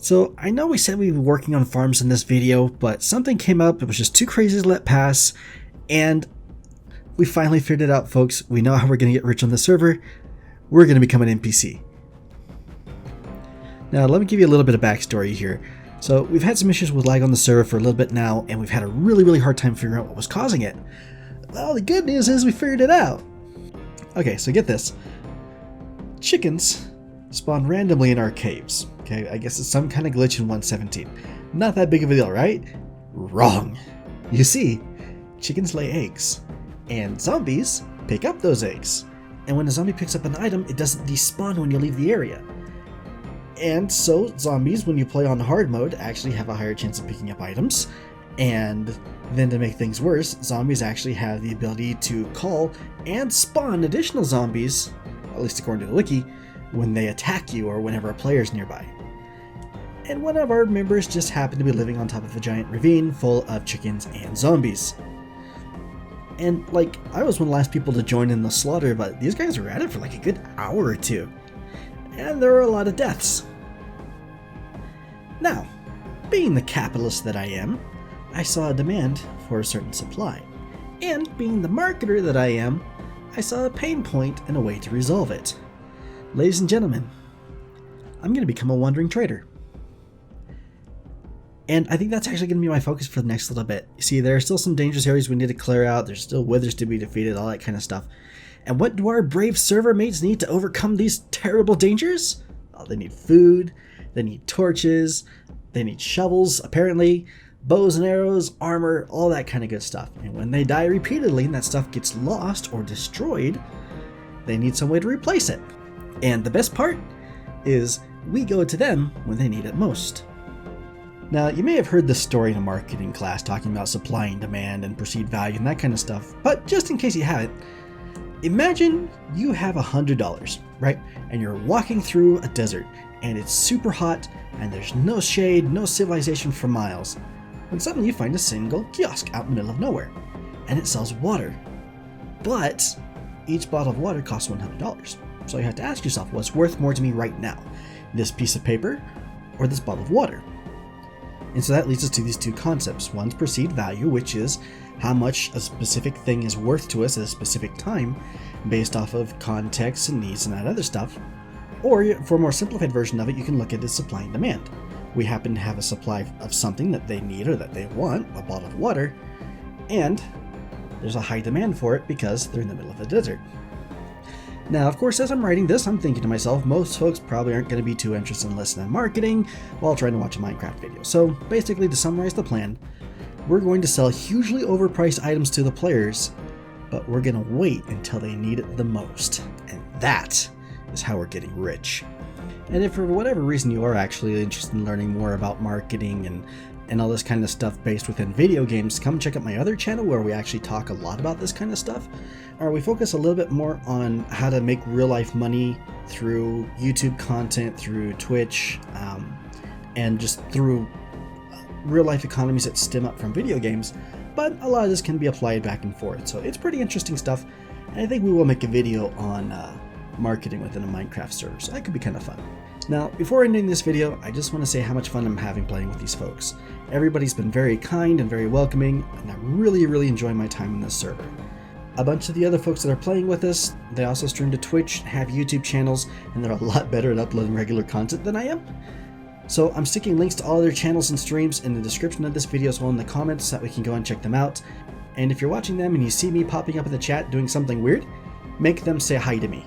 So I know we said we'd be working on farms in this video, but something came up, it was just too crazy to let pass, and we finally figured it out, folks. We know how we're going to get rich on the server. We're going to become an NPC. Now let me give you a little bit of backstory here. So we've had some issues with lag on the server for a little bit now, and we've had a really hard time figuring out what was causing it. Well, the good news is we figured it out. Okay, so get this. Chickens spawn randomly in our caves. Okay, I guess it's some kind of glitch in 1.17. Not that big of a deal, right? Wrong. You see, chickens lay eggs, and zombies pick up those eggs. And when a zombie picks up an item, it doesn't despawn when you leave the area. And so zombies, when you play on hard mode, actually have a higher chance of picking up items. And then to make things worse, zombies actually have the ability to call and spawn additional zombies, at least according to the wiki, when they attack you or whenever a player's nearby. And one of our members just happened to be living on top of a giant ravine full of chickens and zombies. And like, I was one of the last people to join in the slaughter, but these guys were at it for like a good hour or two. And there were a lot of deaths. Now, being the capitalist that I am, I saw a demand for a certain supply. And being the marketer that I am, I saw a pain point and a way to resolve it. Ladies and gentlemen, I'm going to become a wandering trader. And I think that's actually going to be my focus for the next little bit. You see, there are still some dangerous areas we need to clear out. There's still withers to be defeated, all that kind of stuff. And what do our brave server mates need to overcome these terrible dangers? Oh, they need food, they need torches, they need shovels, apparently, bows and arrows, armor, all that kind of good stuff. And when they die repeatedly and that stuff gets lost or destroyed, they need some way to replace it. And the best part is we go to them when they need it most. Now, you may have heard this story in a marketing class talking about supply and demand and perceived value and that kind of stuff, but just in case you haven't, imagine you have $100, right? And you're walking through a desert and it's super hot and there's no shade, no civilization for miles. When suddenly you find a single kiosk out in the middle of nowhere and it sells water. But each bottle of water costs $100. So you have to ask yourself, what's worth more to me right now? This piece of paper or this bottle of water? And so that leads us to these two concepts. One's perceived value, which is how much a specific thing is worth to us at a specific time based off of context and needs and that other stuff. Or for a more simplified version of it, you can look at it as supply and demand. We happen to have a supply of something that they need or that they want, a bottle of water, and there's a high demand for it because they're in the middle of the desert. Now, of course, as I'm writing this, I'm thinking to myself, most folks probably aren't going to be too interested in listening to marketing while trying to watch a Minecraft video. So basically, to summarize the plan, we're going to sell hugely overpriced items to the players, but we're going to wait until they need it the most. And that is how we're getting rich. And if for whatever reason you are actually interested in learning more about marketing and all this kind of stuff based within video games, come check out my other channel where we actually talk a lot about this kind of stuff. Or we focus a little bit more on how to make real life money through YouTube content, through Twitch, and just through real life economies that stem up from video games. But a lot of this can be applied back and forth. So it's pretty interesting stuff. And I think we will make a video on marketing within a Minecraft server. So that could be kind of fun. Now, before ending this video, I just want to say how much fun I'm having playing with these folks. Everybody's been very kind and very welcoming, and I really enjoy my time in this server. A bunch of the other folks that are playing with us, they also stream to Twitch, have YouTube channels, and they're a lot better at uploading regular content than I am. So I'm sticking links to all their channels and streams in the description of this video as well in the comments so that we can go and check them out. And if you're watching them and you see me popping up in the chat doing something weird, make them say hi to me.